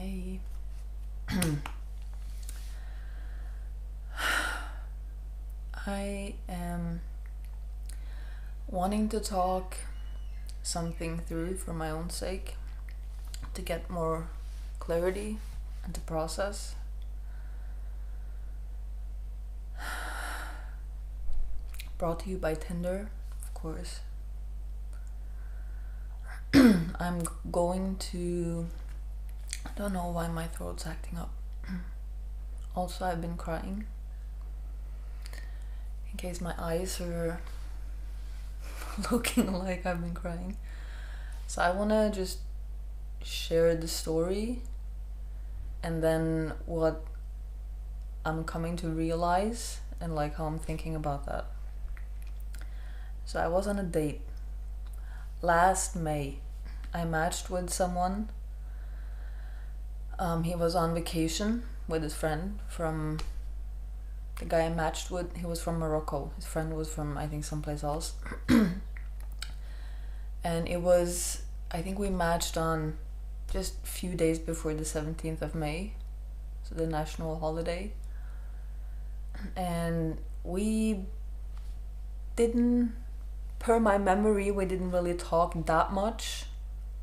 Hey. I am wanting to talk something through for my own sake, to get more clarity and to process. Brought to you by Tinder, of course. I'm going to... I don't know why my throat's acting up. Also, I've been crying. In case my eyes are looking like I've been crying. So I want to just share the story and then what I'm coming to realize and like how I'm thinking about that. So I was on a date last May. I matched with someone. He was on vacation with his friend from... The guy I matched with, he was from Morocco. His friend was from, I think, someplace else. And it was... I think we matched on just a few days before the 17th of May. So the national holiday. And we didn't... Per my memory, we didn't really talk that much.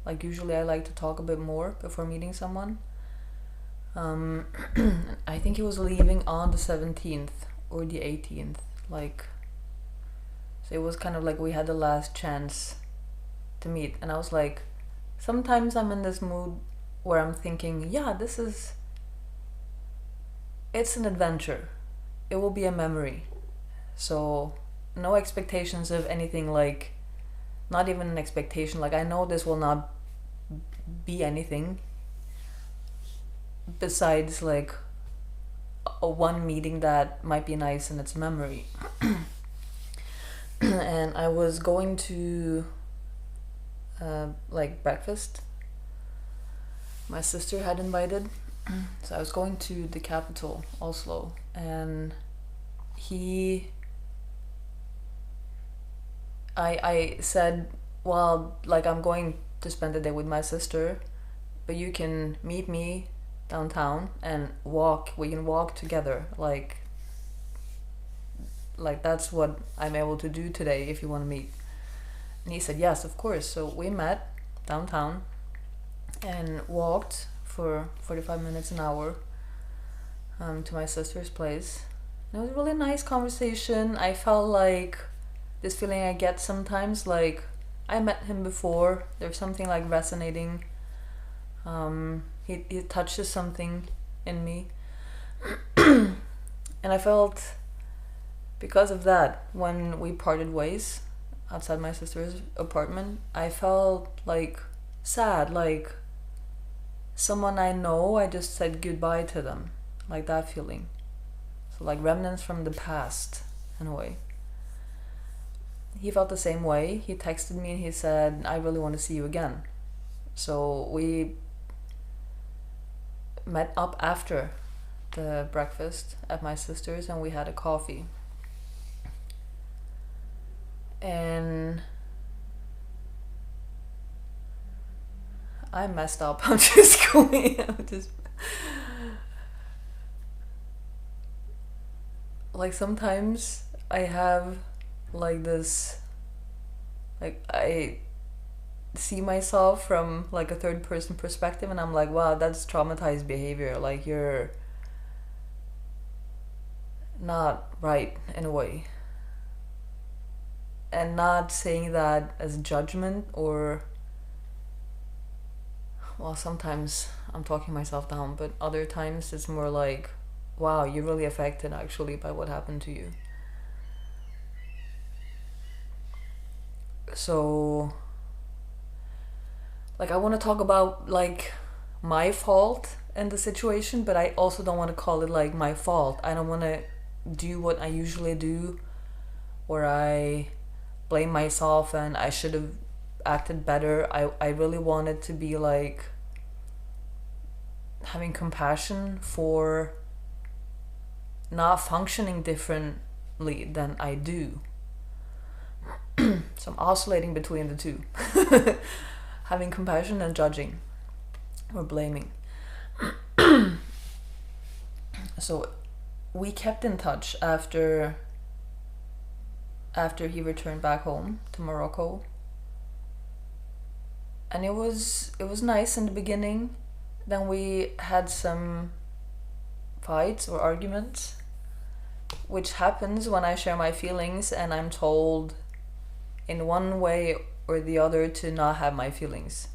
Like usually I like to talk a bit more before meeting someone. I think he was leaving on the 17th or the 18th. Like, so it was kind of like we had the last chance to meet. And I was like, sometimes I'm in this mood where I'm thinking, yeah, it's an adventure. It will be a memory. So no expectations of anything, like, not even an expectation. Like, I know this will not be anything besides like a one meeting that might be nice in its memory. And I was going to like breakfast. My sister had invited. So I was going to the capital, Oslo, and I said, well, like, I'm going to spend the day with my sister, but you can meet me downtown and we can walk together, like that's what I'm able to do today if you want to meet. And he said yes, of course. So we met downtown and walked for 45 minutes, an hour, to my sister's place. And it was a really nice conversation. I felt like this feeling I get sometimes, like I met him before, there's something like resonating. He touches something in me. And I felt, because of that, when we parted ways outside my sister's apartment, I felt like sad, like someone I know, I just said goodbye to them, like that feeling. So like remnants from the past, in a way. He felt the same way. He texted me and he said, I really want to see you again. So we met up after the breakfast at my sister's and we had a coffee. And I messed up. I'm just like, sometimes I have like this, like I see myself from like a third person perspective and I'm like, wow, that's traumatized behavior. Like, you're not right in a way. And not saying that as judgment or, well, sometimes I'm talking myself down, but other times it's more like, wow, you're really affected actually by what happened to you. So like, I want to talk about like my fault in the situation, but I also don't want to call it like my fault. I don't want to do what I usually do, where I blame myself and I should have acted better. I really wanted to be like having compassion for not functioning differently than I do. So I'm oscillating between the two. Having compassion and judging or blaming. So we kept in touch after he returned back home to Morocco. And it was nice in the beginning. Then we had some fights or arguments, which happens when I share my feelings and I'm told in one way or the other to not have my feelings.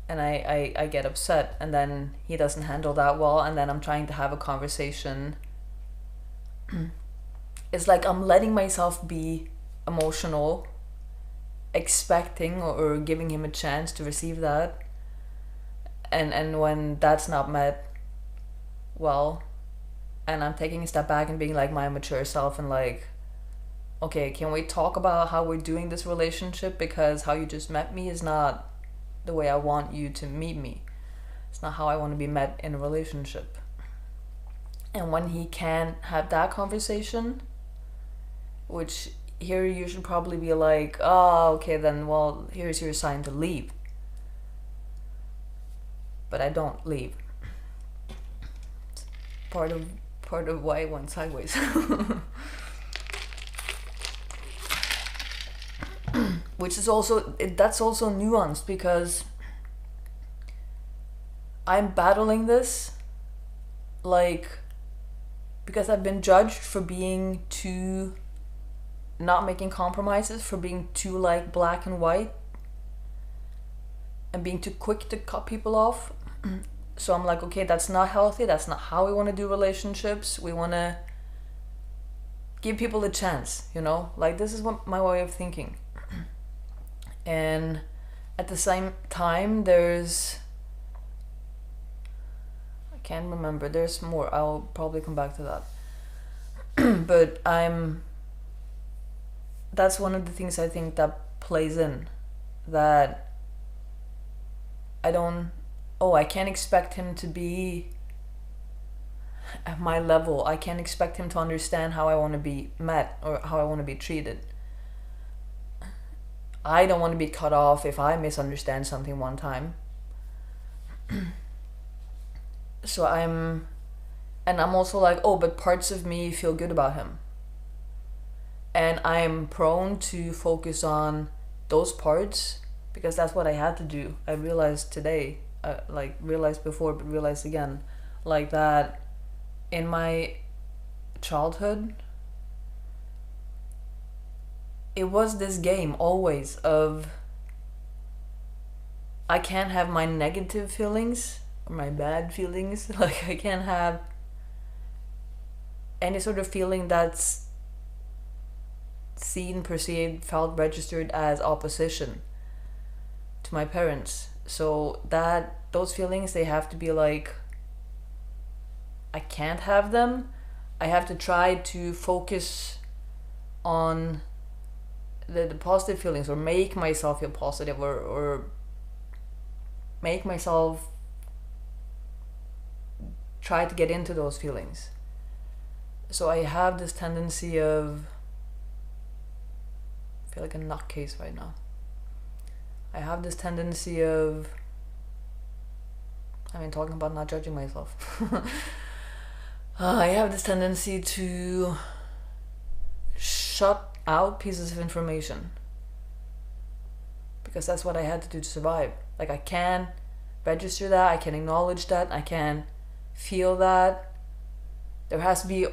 And I get upset, and then he doesn't handle that well, and then I'm trying to have a conversation. It's like I'm letting myself be emotional, expecting or giving him a chance to receive that. And when that's not met well, and I'm taking a step back and being like my mature self and like, okay, can we talk about how we're doing this relationship, because how you just met me is not the way I want you to meet me. It's not how I want to be met in a relationship. And when he can't have that conversation, which here you should probably be like, oh, okay, then, well, here's your sign to leave. But I don't leave. It's part of why I went sideways. Which is also, that's also nuanced, because I'm battling this, like, because I've been judged for being too, not making compromises, for being too like black and white, and being too quick to cut people off. So I'm like, okay, that's not healthy, that's not how we want to do relationships. We want to give people a chance, you know, like, this is what my way of thinking. And at the same time, there's, I can't remember, there's more, I'll probably come back to that. But that's one of the things I think that plays in, that I can't expect him to be at my level. I can't expect him to understand how I want to be met or how I want to be treated. I don't want to be cut off if I misunderstand something one time. So I'm also like, oh, but parts of me feel good about him. And I'm prone to focus on those parts, because that's what I had to do. I realized today, realized before, but realized again, like, that in my childhood, it was this game always of, I can't have my negative feelings or my bad feelings. Like, I can't have any sort of feeling that's seen, perceived, felt, registered as opposition to my parents. So that those feelings, they have to be like, I can't have them. I have to try to focus on the positive feelings, or make myself feel positive, or make myself try to get into those feelings. So I have this tendency of, I feel like a nutcase right now. I have this tendency of, talking about not judging myself. I have this tendency to shut out pieces of information, because that's what I had to do to survive. Like, I can register that, I can acknowledge that, I can feel that. There has to be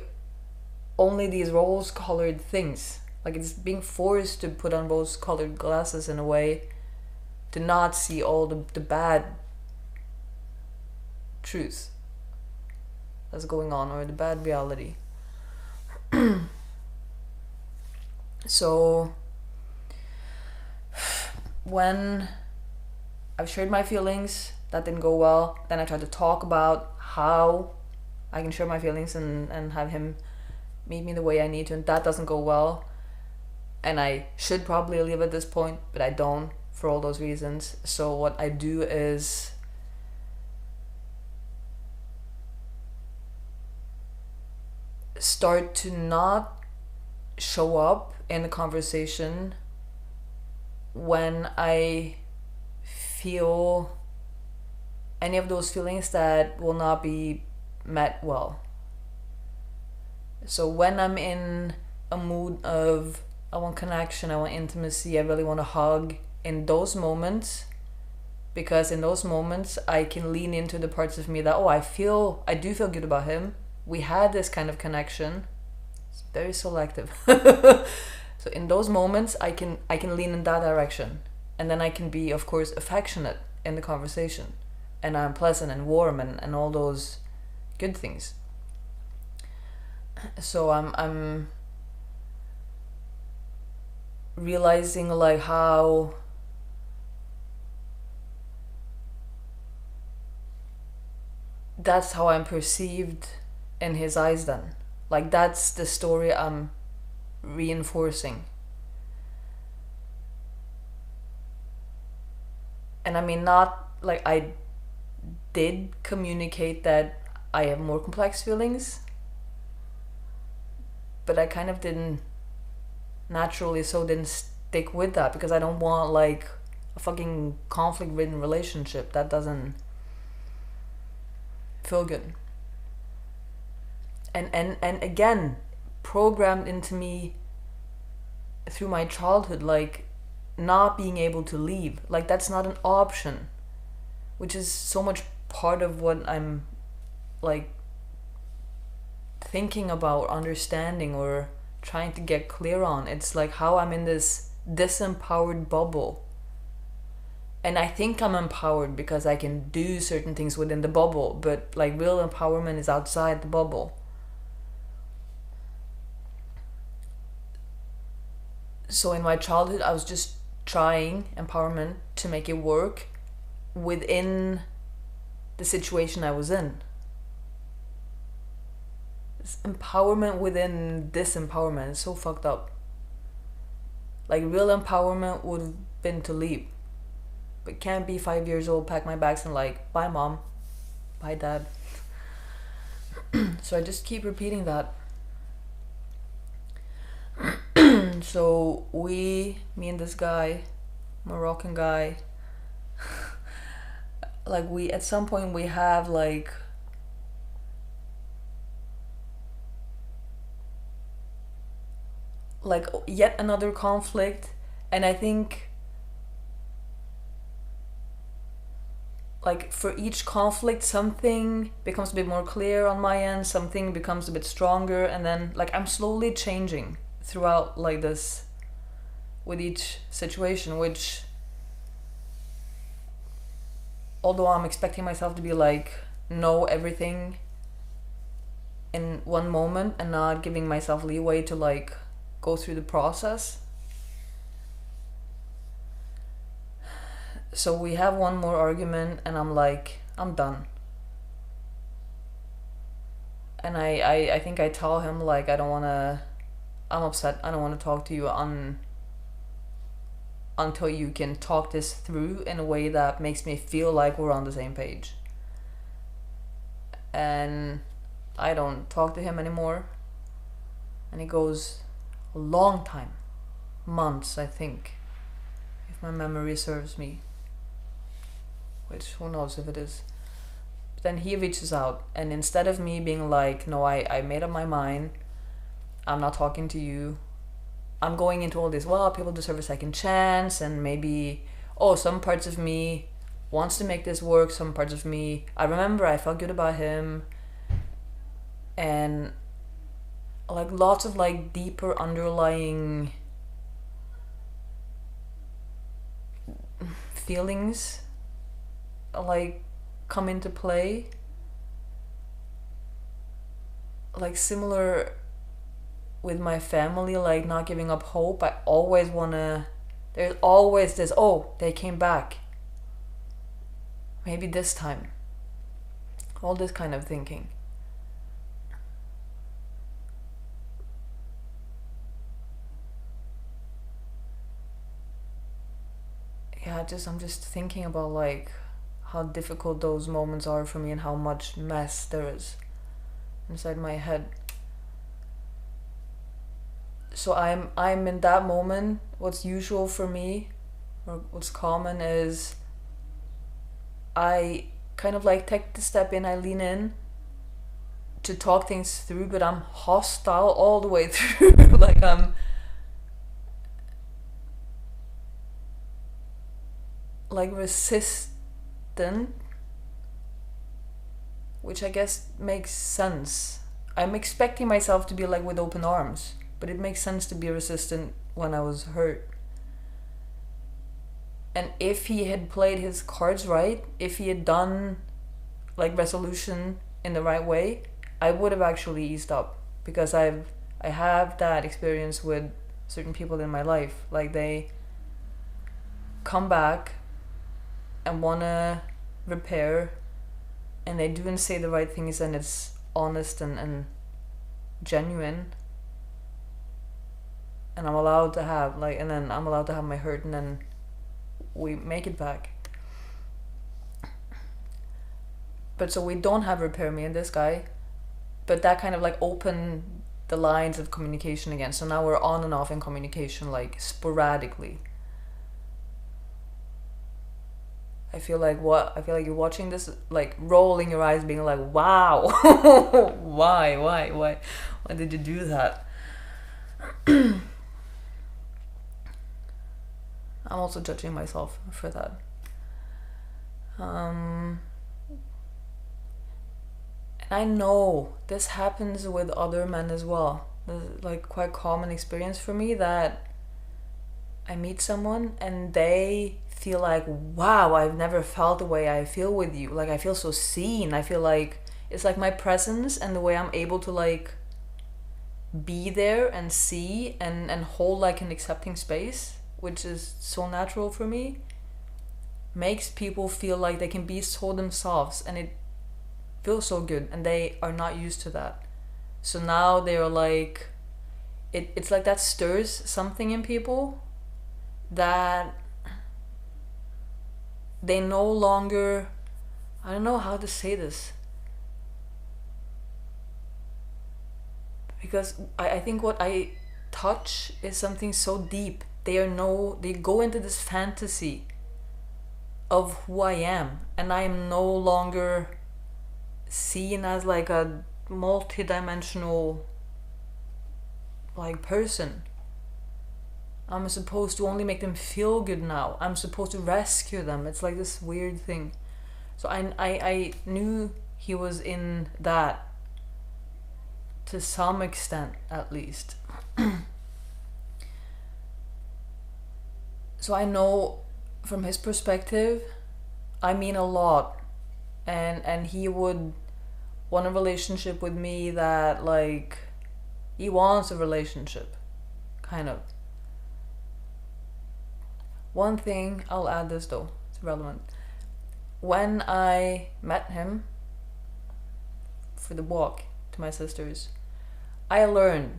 only these rose-colored things. Like, it's being forced to put on rose-colored glasses in a way to not see all the bad truth that's going on, or the bad reality. So when I've shared my feelings, that didn't go well, then I tried to talk about how I can share my feelings and have him meet me the way I need to, and that doesn't go well. And I should probably leave at this point, but I don't, for all those reasons. So what I do is start to not show up in the conversation when I feel any of those feelings that will not be met well. So when I'm in a mood of I want connection, I want intimacy, I really want to hug, in those moments, because in those moments I can lean into the parts of me that, oh, I do feel good about him. We had this kind of connection. It's very selective. So in those moments I can lean in that direction, and then I can be, of course, affectionate in the conversation, and I'm pleasant and warm and all those good things. So I'm realizing like how that's how I'm perceived in his eyes then. Like that's the story I'm reinforcing. And I mean, not like I did communicate that I have more complex feelings, but I kind of didn't didn't stick with that, because I don't want like a fucking conflict ridden relationship. That doesn't feel good. And again, programmed into me through my childhood, like not being able to leave, like that's not an option, which is so much part of what I'm like thinking about, understanding, or trying to get clear on. It's like how I'm in this disempowered bubble, and I think I'm empowered because I can do certain things within the bubble, but like real empowerment is outside the bubble. So in my childhood I was just trying empowerment to make it work within the situation I was in. This empowerment within disempowerment is so fucked up. Like real empowerment would have been to leave, but can't be 5 years old, pack my bags and like, bye mom, bye dad. So I just keep repeating that. So me and this guy, Moroccan guy, like we at some point we have like yet another conflict, and I think like for each conflict something becomes a bit more clear on my end, something becomes a bit stronger, and then like I'm slowly changing throughout like this with each situation, which although I'm expecting myself to be like know everything in one moment and not giving myself leeway to like go through the process. So we have one more argument and I'm like, I'm done. And I think I tell him like I'm upset, I don't want to talk to you until you can talk this through in a way that makes me feel like we're on the same page. And I don't talk to him anymore. And it goes a long time, months I think, if my memory serves me, which who knows if it is. But then he reaches out, and instead of me being like, no, I made up my mind, I'm not talking to you, I'm going into all this, well, people deserve a second chance, and maybe, oh, some parts of me wants to make this work, some parts of me, I remember I felt good about him, and like lots of like deeper underlying feelings like come into play, like similar with my family, like not giving up hope. I always wanna, there's always this, oh, they came back, maybe this time, all this kind of thinking. Yeah, I'm just thinking about like how difficult those moments are for me and how much mess there is inside my head. So I'm in that moment, what's usual for me or what's common is I kind of like take the step in, I lean in to talk things through, but I'm hostile all the way through. Like I'm like resistant, which I guess makes sense. I'm expecting myself to be like with open arms, but it makes sense to be resistant when I was hurt. And if he had played his cards right, if he had done like resolution in the right way, I would have actually eased up, because I have that experience with certain people in my life. Like they come back and wanna repair, and they do and say the right things, and it's honest and genuine, and I'm allowed to have like, and then I'm allowed to have my hurt, and then we make it back. But so we don't have repair, me and this guy, but that kind of like opened the lines of communication again. So now we're on and off in communication, like sporadically. I feel like you're watching this, like rolling your eyes, being like, wow. why did you do that? I'm also judging myself for that. And I know this happens with other men as well. This is like quite common experience for me, that I meet someone and they feel like, wow, I've never felt the way I feel with you. Like I feel so seen. I feel like it's like my presence and the way I'm able to like be there and see and hold like an accepting space, which is so natural for me, makes people feel like they can be so themselves, and it feels so good, and they are not used to that. So now they're like, it's like that stirs something in people, that they no longer, I don't know how to say this, because I think what I touch is something so deep. They go into this fantasy of who I am, and I am no longer seen as like a multi-dimensional like person. I'm supposed to only make them feel good now. I'm supposed to rescue them. It's like this weird thing. So I knew he was in that to some extent, at least. So I know from his perspective, I mean a lot, and he would want a relationship with me, that like he wants a relationship, kind of. One thing, I'll add this though, it's relevant. When I met him for the walk to my sister's, I learned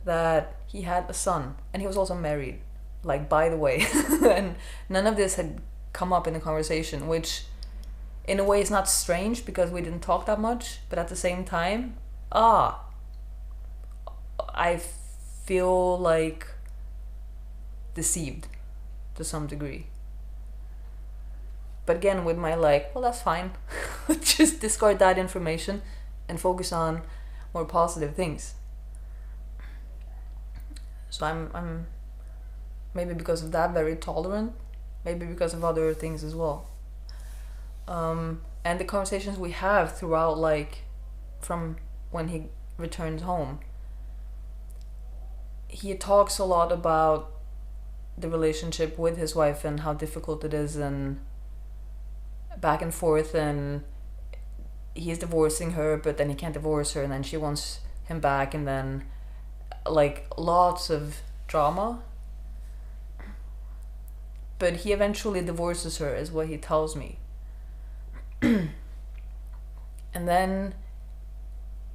that he had a son, and he was also married, like, by the way. And none of this had come up in the conversation, which in a way is not strange because we didn't talk that much, but at the same time, I feel like deceived to some degree. But again, with my like, well, that's fine. Just discard that information and focus on more positive things. So I'm maybe because of that very tolerant, maybe because of other things as well. And the conversations we have throughout, like from when he returns home, he talks a lot about the relationship with his wife and how difficult it is, and back and forth, and he's divorcing her, but then he can't divorce her, and then she wants him back, and then like lots of drama. But he eventually divorces her, is what he tells me. And then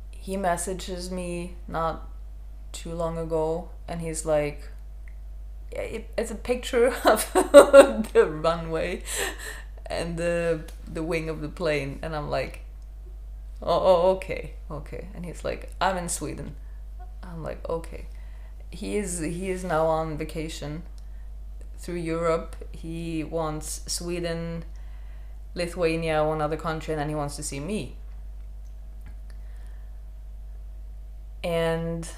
he messages me not too long ago, and he's like, it's a picture of the runway and the wing of the plane, and I'm like, oh, okay. And he's like, I'm in Sweden. I'm like, okay. He is now on vacation through Europe. He wants Sweden, Lithuania, one other country, and then he wants to see me. And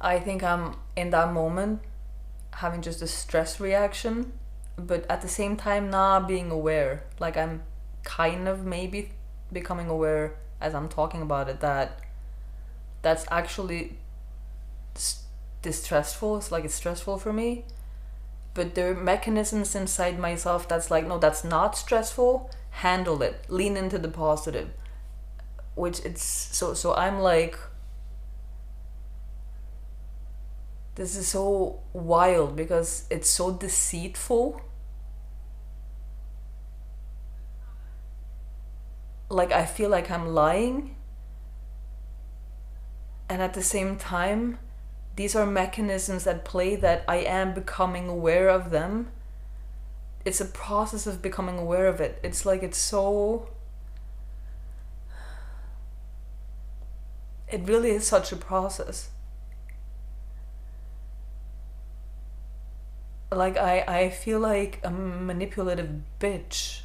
I think I'm in that moment having just a stress reaction, but at the same time not being aware. Like I'm kind of maybe becoming aware as I'm talking about it that that's actually distressful. It's like it's stressful for me. But there are mechanisms inside myself that's like, no, that's not stressful. Handle it. Lean into the positive. Which it's so I'm like, this is so wild because it's so deceitful. Like I feel like I'm lying, and at the same time these are mechanisms at play that I am becoming aware of them. It's a process of becoming aware of it. It's like it's so, it really is such a process. Like I feel like a manipulative bitch.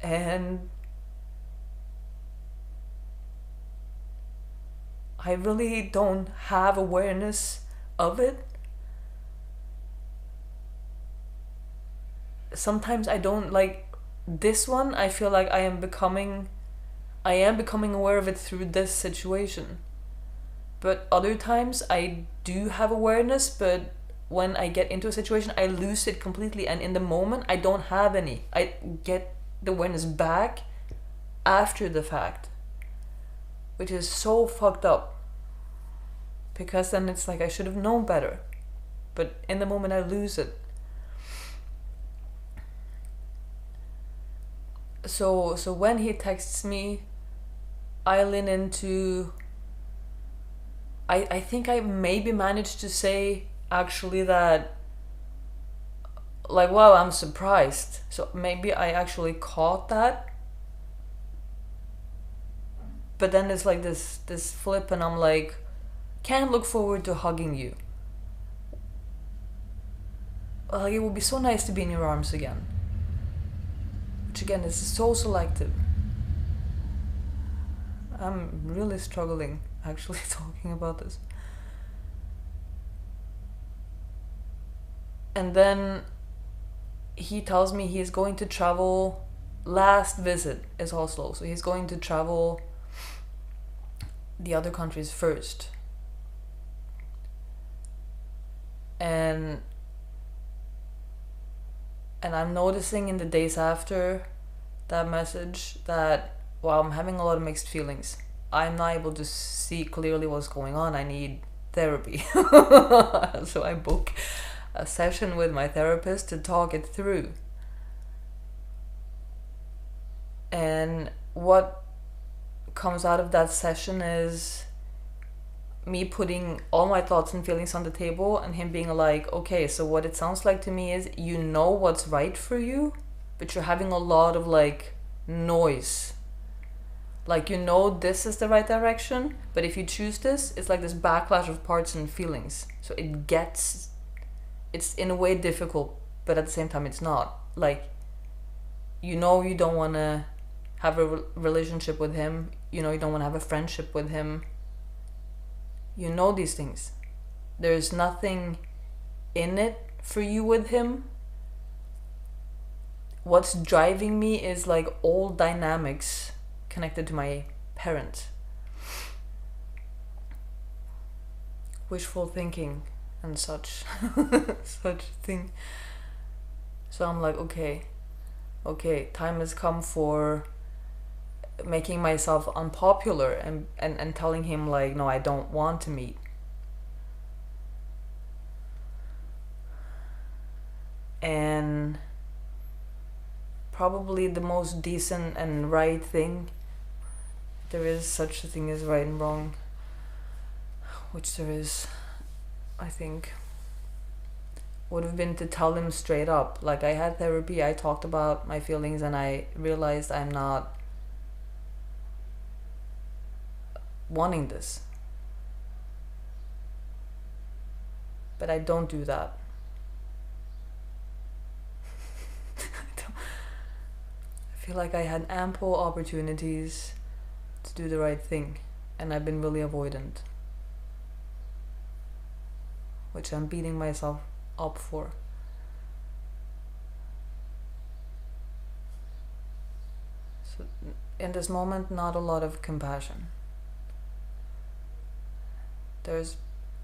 And I really don't have awareness of it. Sometimes I don't like this one. I feel like I am becoming aware of it through this situation. But other times I do have awareness, but when I get into a situation I lose it completely, and in the moment I don't have any. I get the awareness back after the fact, which is so fucked up. Because then it's like I should have known better, but in the moment I lose it. So when he texts me, I lean into, I think I maybe managed to say actually that, like, wow, I'm surprised. So maybe I actually caught that. But then it's like this flip, and I'm like, can't look forward to hugging you. Like it would be so nice to be in your arms again. Which again is so selective. I'm really struggling actually talking about this. And then he tells me he's going to travel. Last visit is Oslo, so he's going to travel the other countries first. And I'm noticing in the days after that message that, wow, I'm having a lot of mixed feelings. I'm not able to see clearly what's going on. I need therapy. So I book a session with my therapist to talk it through. And what comes out of that session is me putting all my thoughts and feelings on the table, and him being like, okay, so what it sounds like to me is you know what's right for you, but you're having a lot of like noise. Like, you know this is the right direction, but if you choose this, it's like this backlash of parts and feelings. So it's in a way difficult, but at the same time it's not. Like, you know you don't want to have a relationship with him, you know you don't want to have a friendship with him. You know these things. There's nothing in it for you with him. What's driving me is like old dynamics connected to my parents. Wishful thinking and such. Such thing. So I'm like, okay, time has come for making myself unpopular and telling him like, no, I don't want to meet. And probably the most decent and right thing, there is such a thing as right and wrong, which there is, I think, would have been to tell him straight up. Like, I had therapy, I talked about my feelings, and I realized I'm not wanting this. But I don't do that. feel like I had ample opportunities to do the right thing, and I've been really avoidant, which I'm beating myself up for. So in this moment, not a lot of compassion.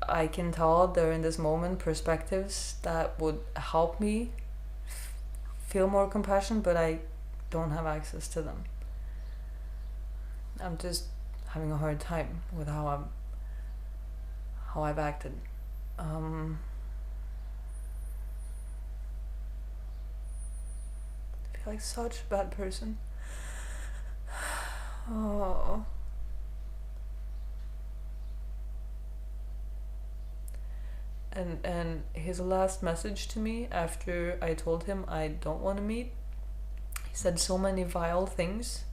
I can tell there in this moment perspectives that would help me feel more compassion, but I don't have access to them. I'm just having a hard time with how I've acted. I feel like such a bad person. Oh. And his last message to me after I told him I don't want to meet, he said so many vile things.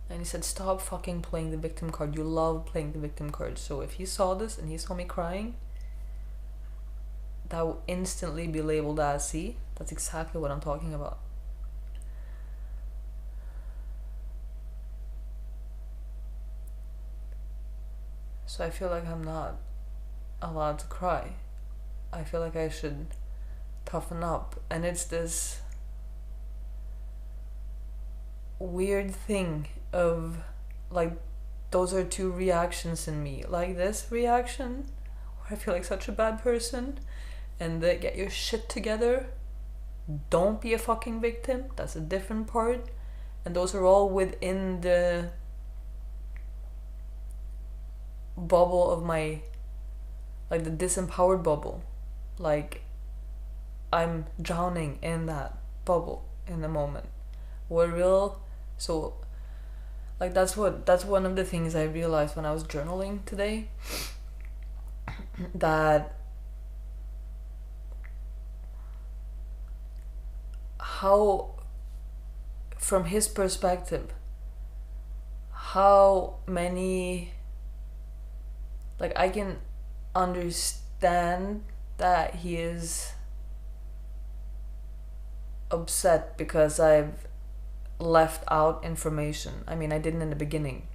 And he said, stop fucking playing the victim card. You love playing the victim card. So if he saw this and he saw me crying, that would instantly be labeled as, see, that's exactly what I'm talking about. So I feel like I'm not allowed to cry. I feel like I should toughen up. And it's this weird thing of like, those are two reactions in me. Like this reaction where I feel like such a bad person, and that get your shit together, don't be a fucking victim, that's a different part. And those are all within the bubble of my, like the disempowered bubble. Like I'm drowning in that bubble in the moment. So like that's one of the things I realized when I was journaling today, that how, from his perspective, how many, like I can understand that he is upset because I've left out information. I mean, I didn't in the beginning.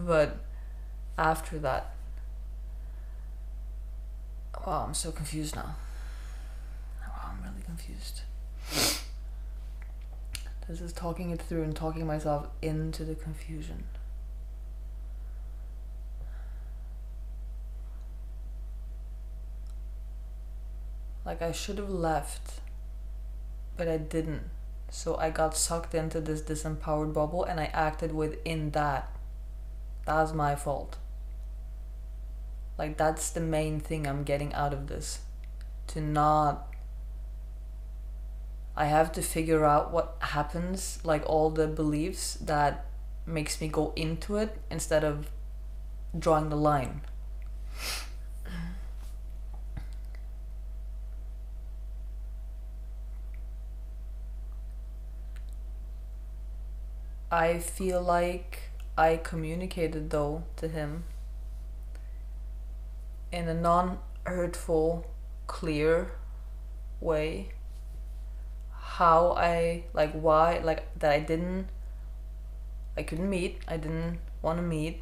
But after that, wow, I'm so confused now. Wow, I'm really confused. This is talking it through and talking myself into the confusion. Like I should have left, but I didn't. So I got sucked into this disempowered bubble and I acted within that. That's my fault. Like that's the main thing I'm getting out of this. I have to figure out what happens, like all the beliefs that makes me go into it instead of drawing the line. I feel like I communicated though to him in a non-hurtful, clear way how why, that I couldn't meet, I didn't want to meet,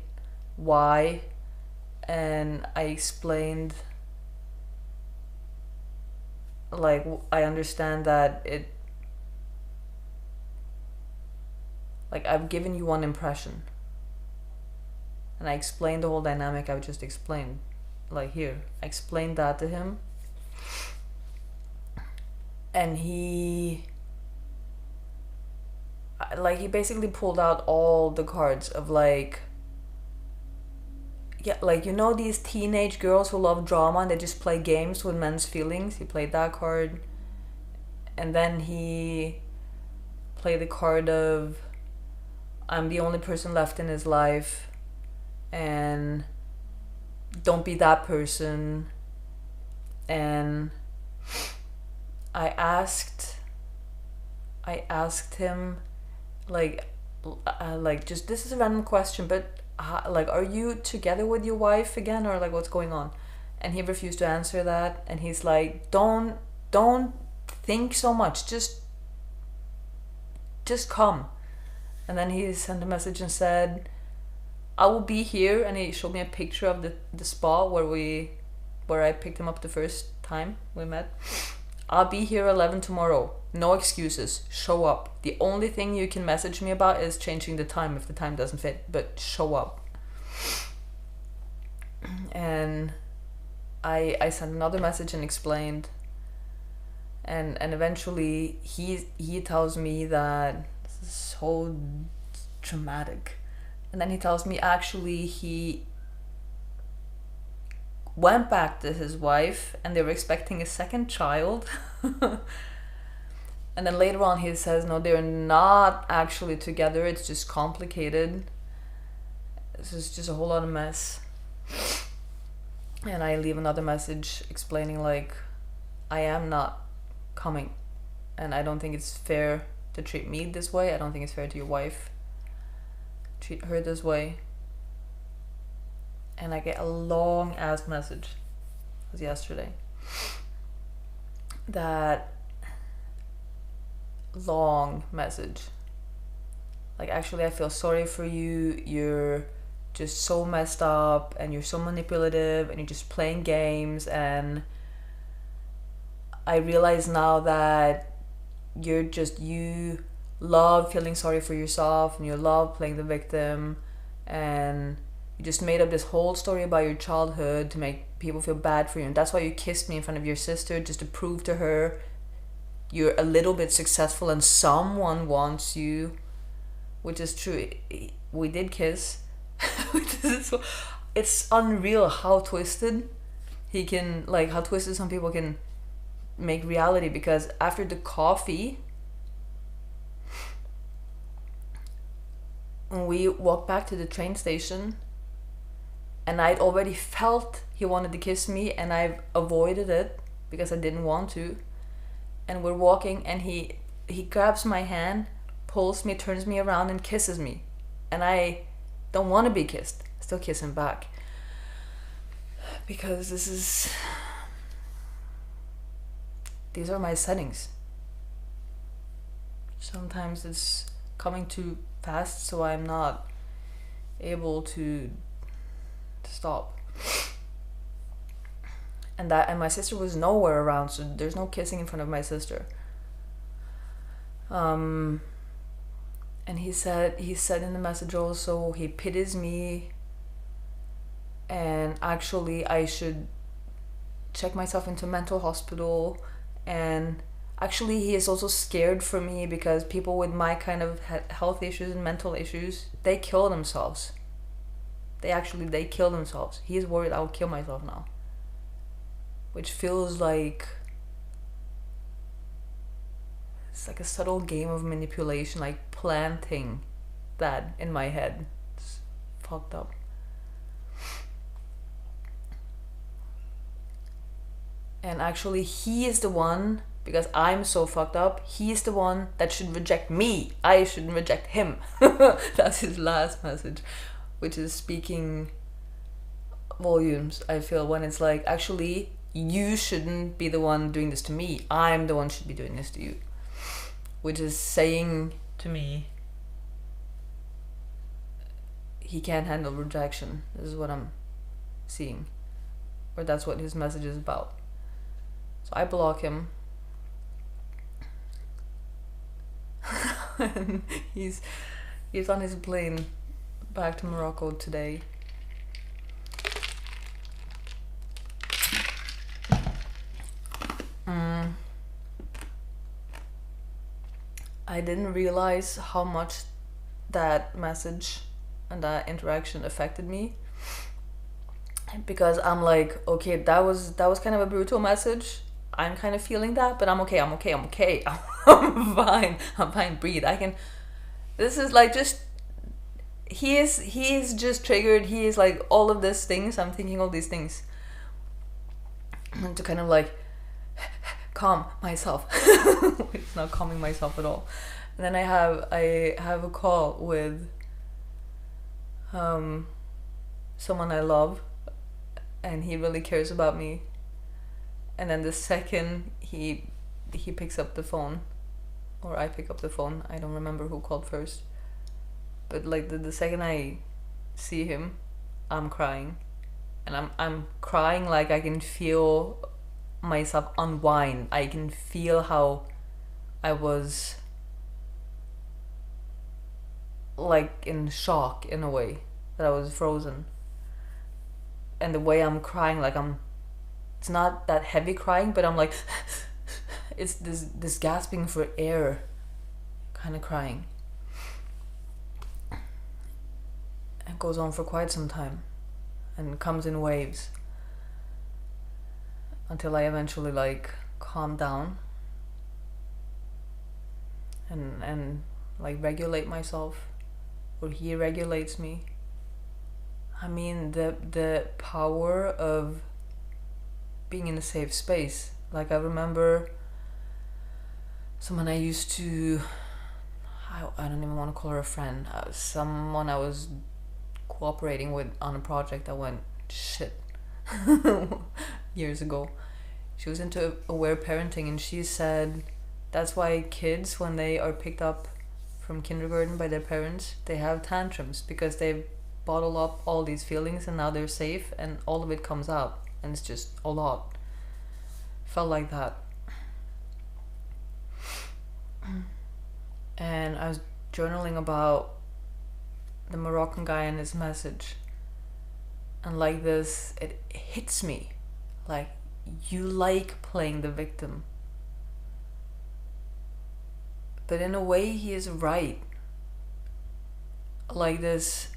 why, and I explained, like, I understand that I've given you one impression, and I explained the whole dynamic I've just explained, like here, I explained that to him. And he basically pulled out all the cards of these teenage girls who love drama and they just play games with men's feelings. He played that card. And then he played the card of I'm the only person left in his life and don't be that person. And I asked him, just, this is a random question, but are you together with your wife again, or what's going on? and he refused to answer that, and he's like, don't think so much, just come. And then he sent a message and said, I will be here, and he showed me a picture of the spot where I picked him up the first time we met. I'll be here 11 tomorrow. No excuses. Show up. The only thing you can message me about is changing the time if the time doesn't fit, but show up. And I sent another message and explained, and eventually he tells me that this is so dramatic, and then he tells me actually he went back to his wife and they were expecting a second child. And then later on he says no, they're not actually together, it's just complicated. This is just a whole lot of mess. And I leave another message explaining like, I am not coming, and I don't think it's fair to treat me this way. I don't think it's fair to your wife, treat her this way. And I get a long ass message, it was yesterday, that long message like, actually I feel sorry for you, you're just so messed up and you're so manipulative and you're just playing games, and I realize now that you love feeling sorry for yourself and you love playing the victim, and you just made up this whole story about your childhood to make people feel bad for you, and that's why you kissed me in front of your sister, just to prove to her you're a little bit successful and someone wants you, which is true. We did kiss. It's unreal how twisted he can, like, how twisted some people can make reality, because after the coffee, when we walked back to the train station, and I'd already felt he wanted to kiss me, and I've avoided it because I didn't want to, and we're walking, and he grabs my hand, pulls me, turns me around, and kisses me, and I don't want to be kissed. I still kiss him back, because these are my settings. Sometimes it's coming too fast, so I'm not able to stop. And my sister was nowhere around, so there's no kissing in front of my sister. And he said in the message also, he pities me, and actually I should check myself into a mental hospital, and actually he is also scared for me because people with my kind of health issues and mental issues, they kill themselves. They kill themselves. He is worried I'll kill myself now, which feels like it's like a subtle game of manipulation, like planting that in my head. It's fucked up. And actually he is the one, because I'm so fucked up, he's the one that should reject me. I shouldn't reject him. That's his last message, which is speaking volumes, I feel, when it's like, actually you shouldn't be the one doing this to me, I'm the one who should be doing this to you, which is saying to me he can't handle rejection. This is what I'm seeing, or that's what his message is about. So I block him. And he's on his plane back to Morocco today. I didn't realize how much that message and that interaction affected me, because I'm like, okay, that was kind of a brutal message. I'm kind of feeling that, but I'm okay. I'm fine, breathe. This is like, just, he is just triggered. He is like all of these things. I'm thinking all these things. And to kind of like calm myself. It's not calming myself at all. And then I have a call with someone I love, and he really cares about me. And then the second he picks up the phone, or I pick up the phone, I don't remember who called first, but like the second I see him, I'm crying, and I'm crying like I can feel myself unwind. I can feel how I was like in shock in a way, that I was frozen. And the way I'm crying, like it's not that heavy crying, but I'm like it's this gasping for air kind of crying. It goes on for quite some time and comes in waves until I eventually like calm down and like regulate myself, or he regulates me. I mean, the power of being in a safe space. Like, I remember someone I used to, I don't even want to call her a friend, someone I was cooperating with on a project that went shit years ago. She was into aware parenting, and she said that's why kids, when they are picked up from kindergarten by their parents, they have tantrums, because they bottle up all these feelings and now they're safe and all of it comes out, and it's just a lot. Felt like that. And I was journaling about the Moroccan guy and his message, and like this, it hits me like, you like playing the victim, but in a way he is right. Like this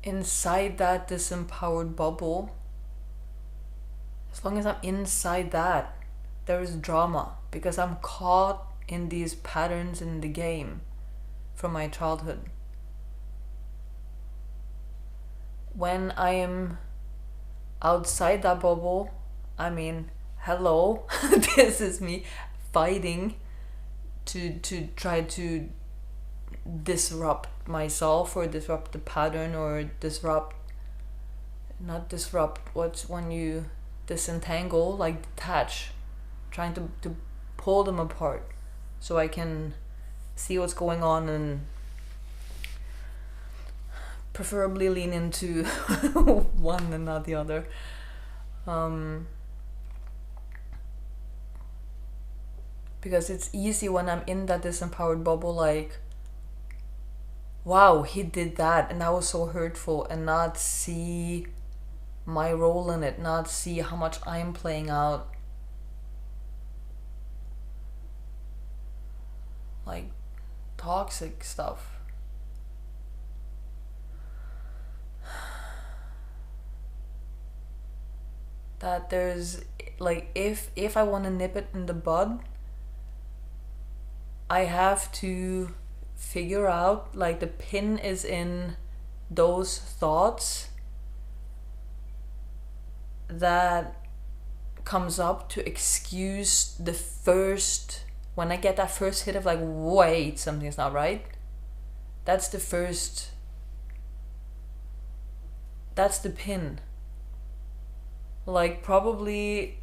inside that disempowered bubble, as long as I'm inside that, there is drama, because I'm caught in these patterns in the game from my childhood. When I am outside that bubble, I mean, hello, this is me fighting to try to disrupt myself, or disrupt the pattern, or not disrupt, what's when you disentangle, like detach, trying to pull them apart so I can see what's going on, and preferably lean into one and not the other. Because it's easy when I'm in that disempowered bubble, like, wow, he did that and that was so hurtful, and not see my role in it, not see how much I'm playing out. Like toxic stuff. That there's like, if I want to nip it in the bud, I have to figure out, like, the pin is in those thoughts that comes up to excuse the first, when I get that first hit of like, wait, something's not right. That's the first, that's the pin. Like, probably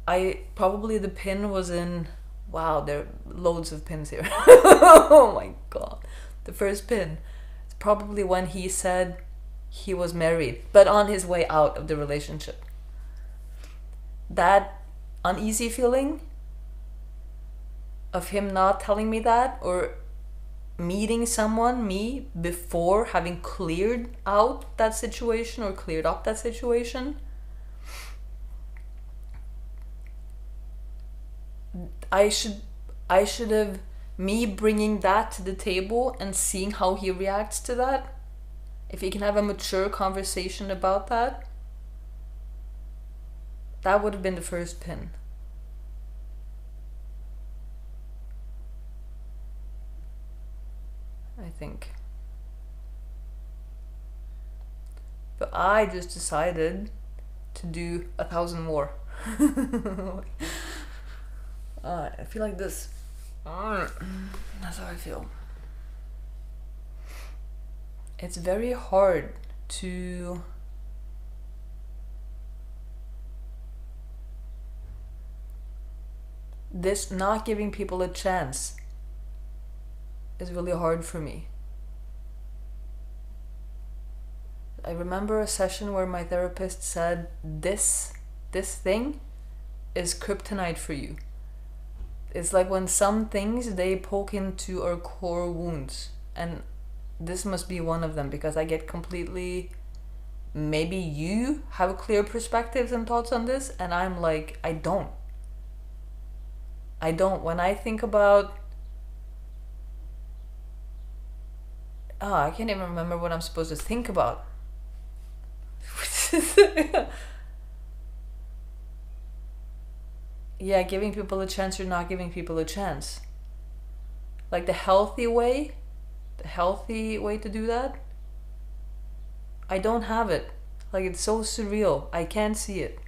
the pin was in, wow, there are loads of pins here. Oh my god. The first pin, it's probably when he said he was married, but on his way out of the relationship. That uneasy feeling of him not telling me that, or meeting someone, me, before having cleared out that situation, or cleared up that situation. I should have, me bringing that to the table and seeing how he reacts to that. If he can have a mature conversation about that, that would have been the first pin. I think. But I just decided to do 1,000 more. I feel like this. That's how I feel. It's very hard to this not giving people a chance is really hard for me. I remember a session where my therapist said, this thing is kryptonite for you. It's like when some things, they poke into our core wounds, and this must be one of them, because I get completely, maybe you have clear perspectives and thoughts on this, and I'm like, I don't. When I think about, I can't even remember what I'm supposed to think about. Yeah, giving people a chance or not giving people a chance. Like the healthy way to do that, I don't have it. Like, it's so surreal. I can't see it.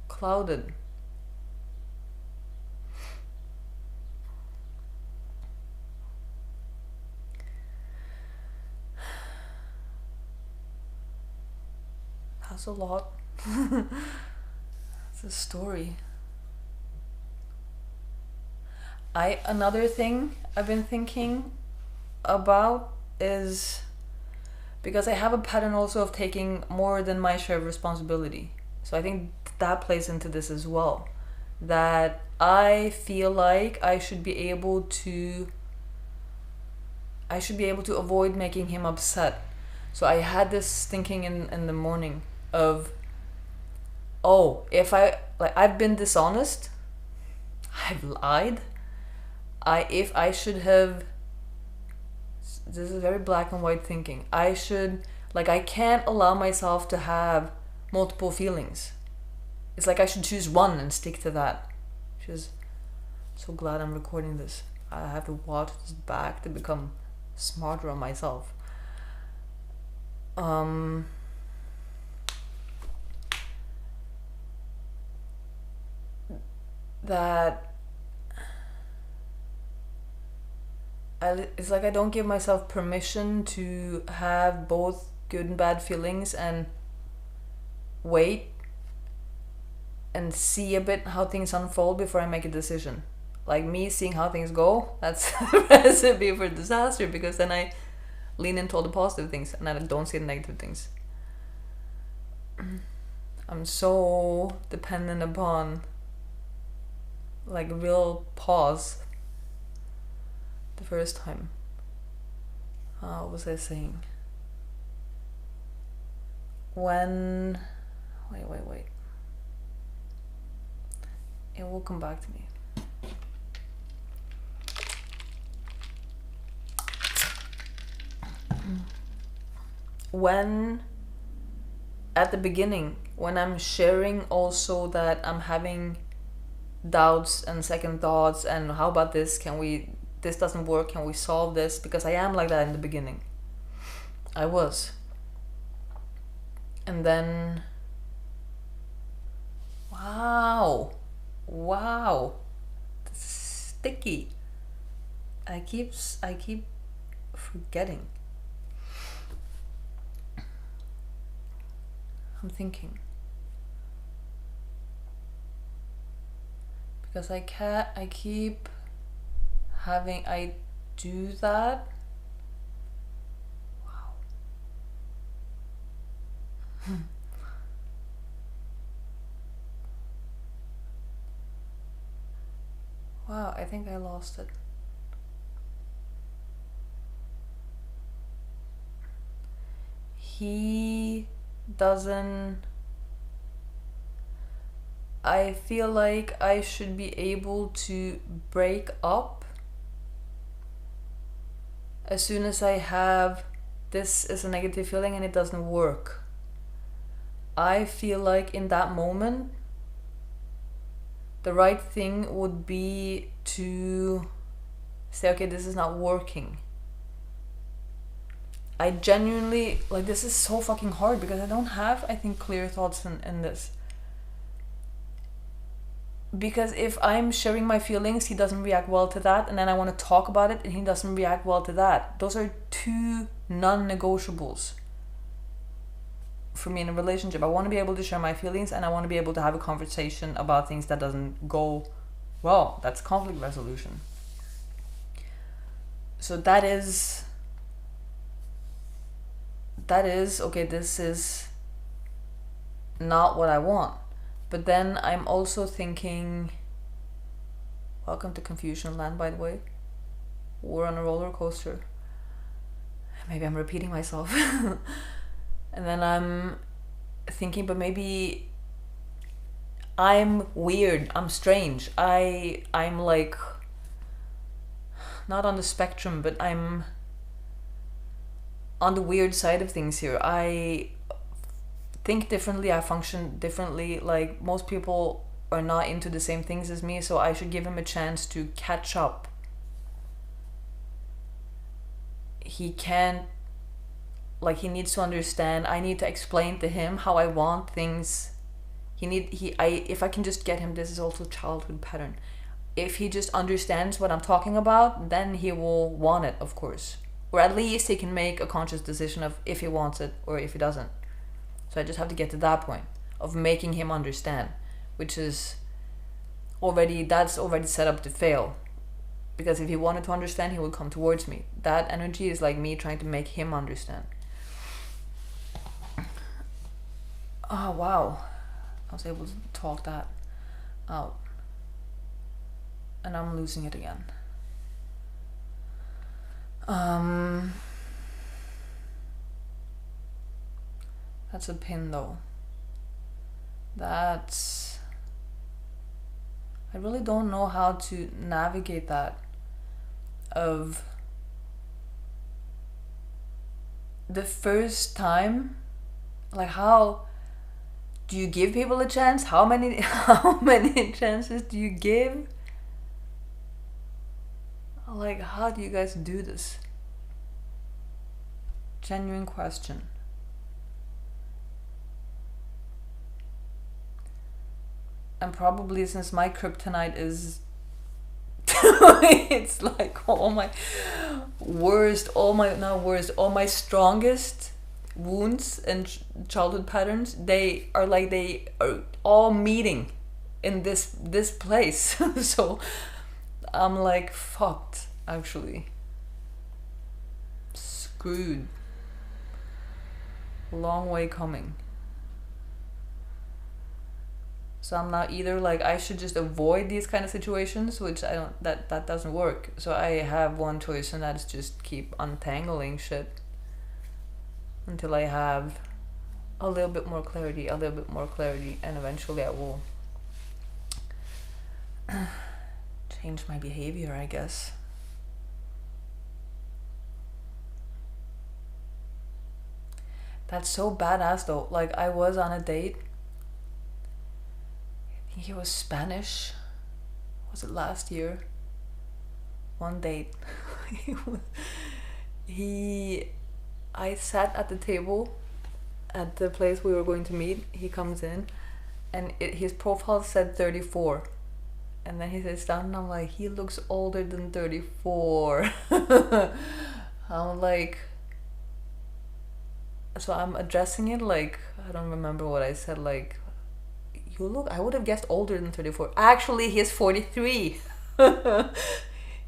Clouded. That's a lot. It's a story. Another thing I've been thinking about is, because I have a pattern also of taking more than my share of responsibility. So I think that plays into this as well. That I feel like I should be able to avoid making him upset. So I had this thinking in the morning of, if I've been dishonest, I've lied, if I should have, this is very black and white thinking, I can't allow myself to have multiple feelings. It's like I should choose one and stick to that. Which is so glad I'm recording this. I have to watch this back to become smarter on myself. That it's like I don't give myself permission to have both good and bad feelings, and wait and see a bit how things unfold before I make a decision. Like, me seeing how things go, that's a recipe for disaster, because then I lean into all the positive things and I don't see the negative things. I'm so dependent upon like real pause the first time. What was I saying? When... Wait. It will come back to me. When, at the beginning, when I'm sharing also that I'm having doubts and second thoughts, and how about this, this doesn't work, can we solve this? Because I am like that in the beginning. I was. And then, wow, this is sticky. I keep forgetting. I'm thinking. Because I keep having, I do that. Wow. Wow, I think I lost it. He doesn't... I feel like I should be able to break up as soon as I have this as a negative feeling and it doesn't work. I feel like in that moment the right thing would be to say, okay, this is not working. I genuinely, like, this is so fucking hard because I don't have, I think, clear thoughts in this. Because if I'm sharing my feelings, he doesn't react well to that, and then I want to talk about it and he doesn't react well to that. Those are two non-negotiables. for me in a relationship. I want to be able to share my feelings, and I want to be able to have a conversation about things that doesn't go well. That's conflict resolution. So that is okay, this is not what I want. But then I'm also thinking, welcome to Confusion Land, by the way. We're on a roller coaster. Maybe I'm repeating myself. And then I'm thinking, but maybe I'm weird, I'm strange. I'm like not on the spectrum, but I'm on the weird side of things here. I think differently, I function differently. Like, most people are not into the same things as me, so I should give him a chance to catch up. He can't, like, he needs to understand. I need to explain to him how I want things. If I can just get him, this is also childhood pattern. If he just understands what I'm talking about, then he will want it, of course. Or at least he can make a conscious decision of if he wants it or if he doesn't. So I just have to get to that point of making him understand, which is that's already set up to fail. Because if he wanted to understand, he would come towards me. That energy is like me trying to make him understand. Oh, wow. I was able to talk that out. And I'm losing it again. That's a pin though. I really don't know how to navigate that. Of the first time, like, how do you give people a chance? How many chances do you give? Like, how do you guys do this? Genuine question. And probably since my kryptonite is it's like all my strongest wounds and childhood patterns, they are all meeting in this place. So I'm like fucked, actually. Screwed. Long way coming. So I'm now either like I should just avoid these kind of situations, which I don't, that doesn't work. So I have one choice, and that is just keep untangling shit until I have a little bit more clarity, and eventually I will change my behavior, I guess. That's so badass though. Like, I was on a date. I think he was Spanish. Was it last year? One date. I sat at the table at the place we were going to meet. He comes in, and his profile said 34. And then he sits down, and I'm like, he looks older than 34. I'm like, so I'm addressing it like, I don't remember what I said, like, you look, I would have guessed older than 34. Actually, he's 43.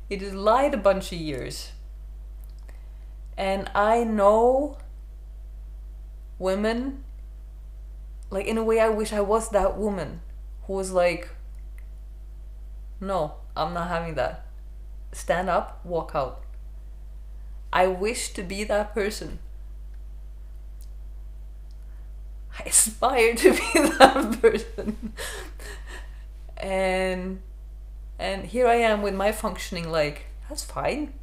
He just lied a bunch of years. And I know women, like, in a way I wish I was that woman who was like, no, I'm not having that. Stand up, walk out. I wish to be that person. I aspire to be that person. And here I am with my functioning like, that's fine.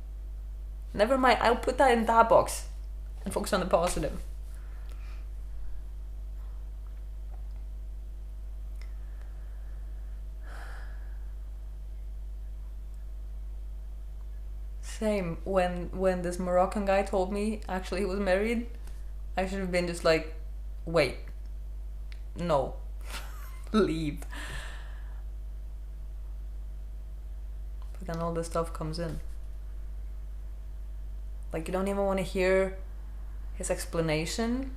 Never mind, I'll put that in that box and focus on the positive. Same. When this Moroccan guy told me actually he was married, I should have been just like, wait, no, leave. But then all this stuff comes in. Like, you don't even want to hear his explanation.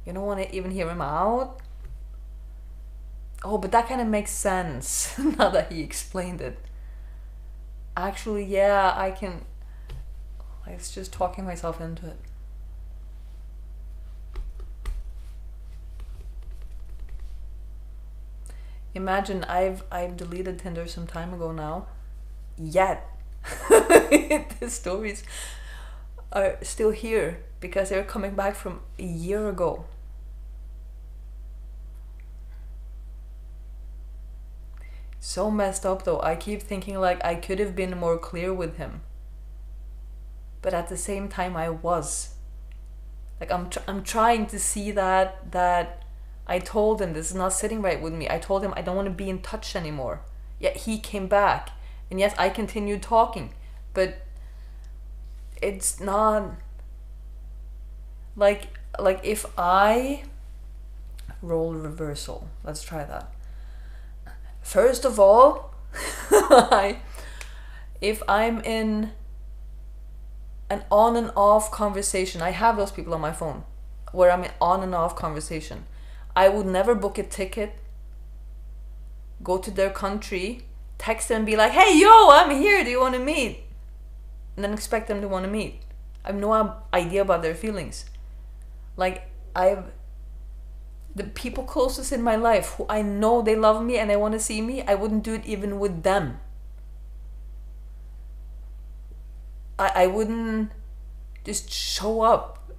You don't want to even hear him out? Oh, but that kind of makes sense now that he explained it. Actually, yeah, I can... It's just talking myself into it. Imagine I've deleted Tinder some time ago now. Yet the stories are still here because they're coming back from a year ago. So messed up though. I keep thinking like I could have been more clear with him. But at the same time I was. Like I'm trying to see that I told him this is not sitting right with me. I told him I don't want to be in touch anymore. Yet he came back. And yes, I continued talking. But it's not like if I role reversal. Let's try that. First of all, if I'm in an on and off conversation, I have those people on my phone where I'm in on and off conversation. I would never book a ticket, go to their country, text them and be like, hey, yo, I'm here, do you want to meet? And then expect them to want to meet. I have no idea about their feelings. Like, the people closest in my life who I know they love me and they want to see me, I wouldn't do it even with them. I wouldn't just show up.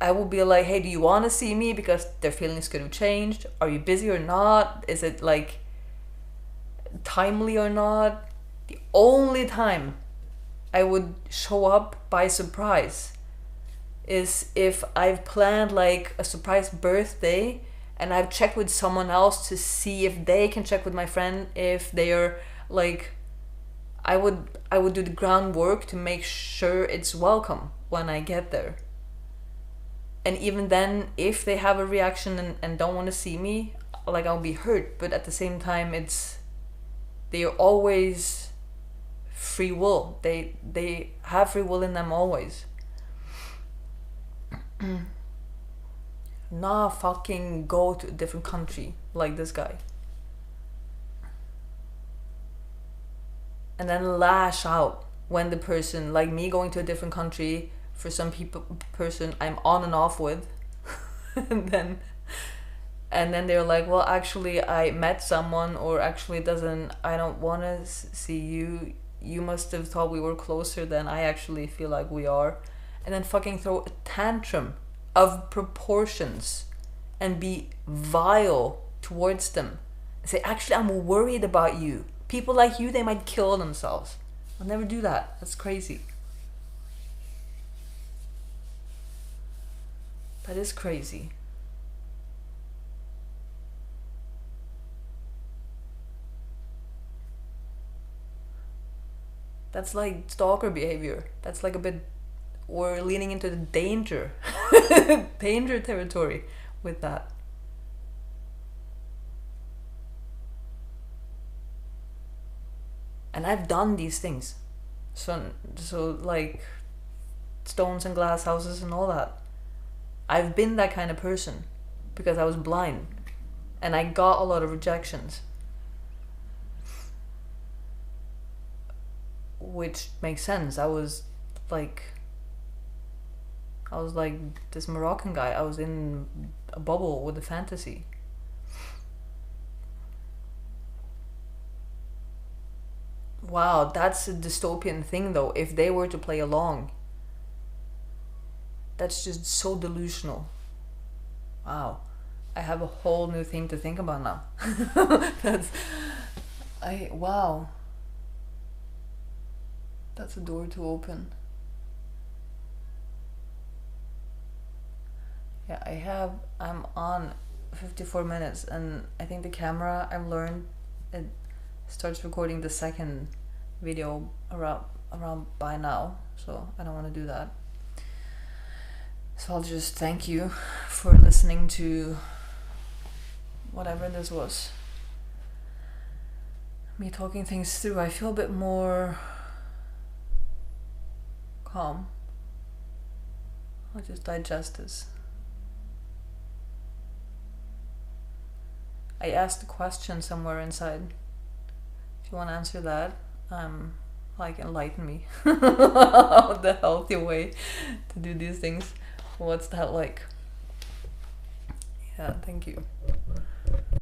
I would be like, hey, do you want to see me? Because their feelings could have changed. Are you busy or not? Is it like timely or not? The only time I would show up by surprise is if I've planned like a surprise birthday and I've checked with someone else to see if they can check with my friend if they are like, I would do the groundwork to make sure it's welcome when I get there. And even then, if they have a reaction and don't want to see me, like I'll be hurt. But at the same time, they are always free will. They have free will in them always. Nah, fucking go to a different country like this guy. And then lash out when the person, like me going to a different country, for some person I'm on and off with, and then they're like, well, actually I met someone, or actually I don't want to see you. You must have thought we were closer than I actually feel like we are. And then fucking throw a tantrum of proportions and be vile towards them. Say, actually, I'm worried about you. People like you, they might kill themselves. I'll never do that. That's crazy. That is crazy. That's like stalker behavior. That's like a bit, we're leaning into the danger territory with that. And I've done these things. So like stones and glass houses and all that. I've been that kind of person because I was blind and I got a lot of rejections. Which makes sense. I was like this Moroccan guy. I was in a bubble with a fantasy. Wow, that's a dystopian thing though. If they were to play along, that's just so delusional. Wow, I have a whole new thing to think about now. Wow. That's a door to open. Yeah, I'm on 54 minutes and I think the camera, I've learned it starts recording the second video around by now, so I don't want to do that. So I'll just thank you for listening to whatever this was. Me talking things through. I feel a bit more calm. I'll just digest this. I asked a question somewhere inside. If you want to answer that, like enlighten me the healthy way to do these things. What's that like? Yeah, thank you.